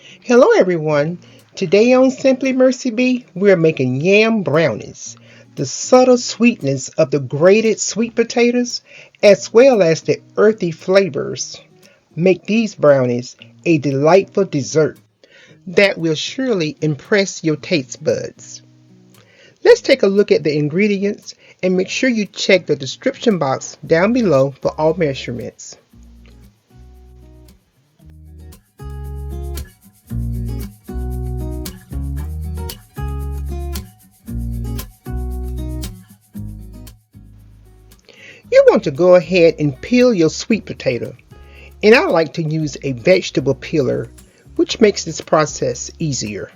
Hello everyone. Today on Simply Mercy B, we're making yam brownies. The subtle sweetness of the grated sweet potatoes as well as the earthy flavors make these brownies a delightful dessert that will surely impress your taste buds. Let's take a look at the ingredients and make sure you check the description box down below for all measurements. You want to go ahead and peel your sweet potato, and I like to use a vegetable peeler, which makes this process easier.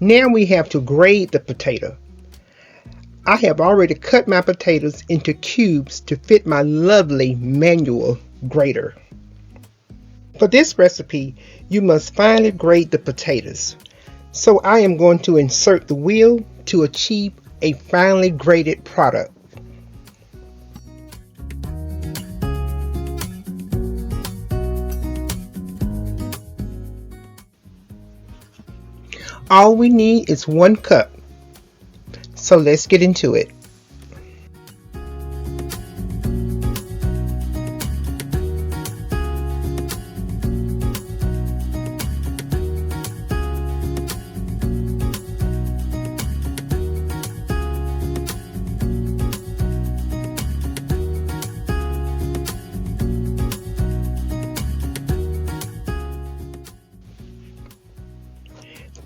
Now we have to grate the potato. I have already cut my potatoes into cubes to fit my lovely manual grater. For this recipe, you must finely grate the potatoes. So I am going to insert the wheel to achieve a finely grated product. All we need is 1 cup. So let's get into it.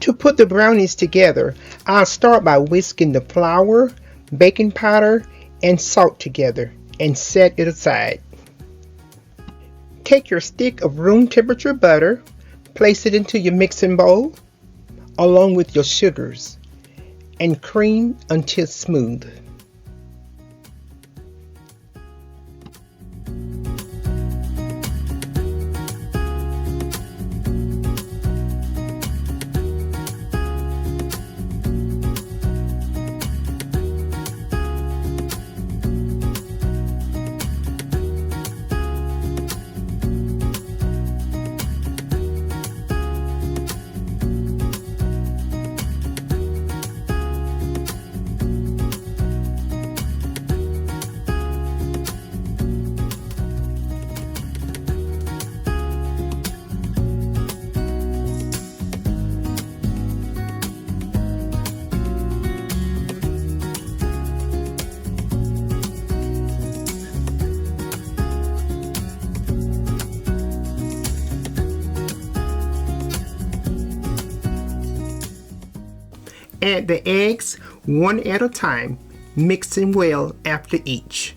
To put the brownies together, I'll start by whisking the flour, baking powder, and salt together and set it aside. Take your stick of room temperature butter, place it into your mixing bowl along with your sugars, and cream until smooth. Add the eggs one at a time, mixing well after each.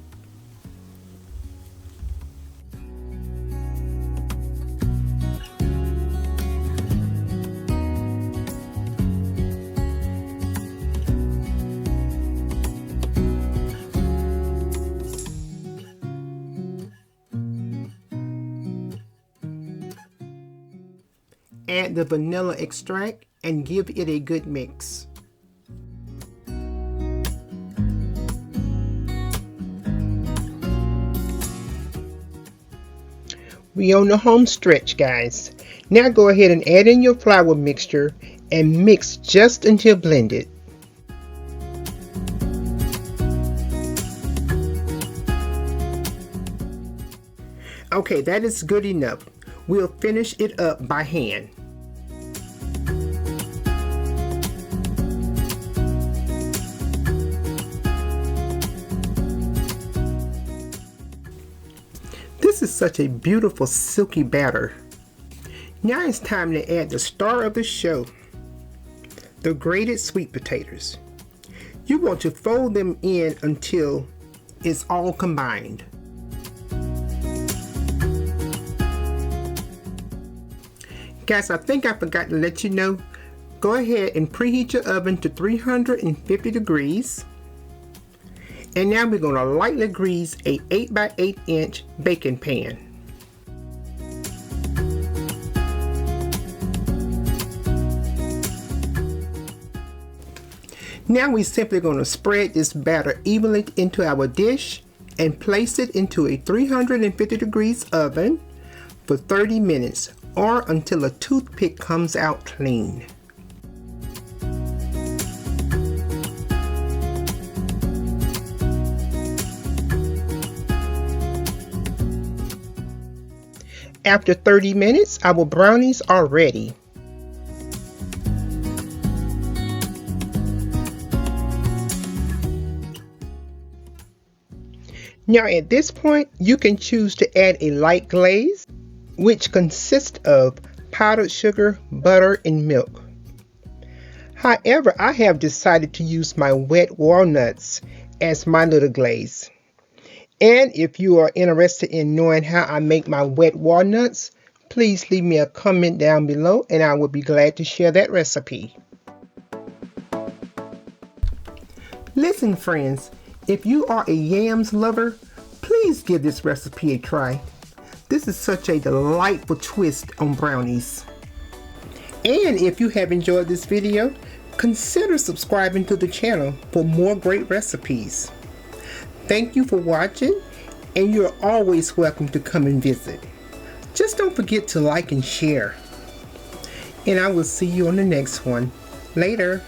Add the vanilla extract and give it a good mix. We on the home stretch, guys. Now go ahead and add in your flour mixture and mix just until blended. Okay, that is good enough. We'll finish it up by hand. This is such a beautiful silky batter. Now it's time to add the star of the show, the grated sweet potatoes. You want to fold them in until it's all combined. Guys, I think I forgot to let you know, go ahead and preheat your oven to 350 degrees. And now we're going to lightly grease a 8 by 8 inch baking pan. Now we're simply going to spread this batter evenly into our dish and place it into a 350 degrees oven for 30 minutes or until a toothpick comes out clean. After 30 minutes, our brownies are ready. Now at this point, you can choose to add a light glaze, which consists of powdered sugar, butter, and milk. However, I have decided to use my wet walnuts as my little glaze. And if you are interested in knowing how I make my wet walnuts, please leave me a comment down below and I will be glad to share that recipe. Listen friends, if you are a yams lover, please give this recipe a try. This is such a delightful twist on brownies. And if you have enjoyed this video, consider subscribing to the channel for more great recipes. Thank you for watching, and you're always welcome to come and visit. Just don't forget to like and share. And I will see you on the next one. Later.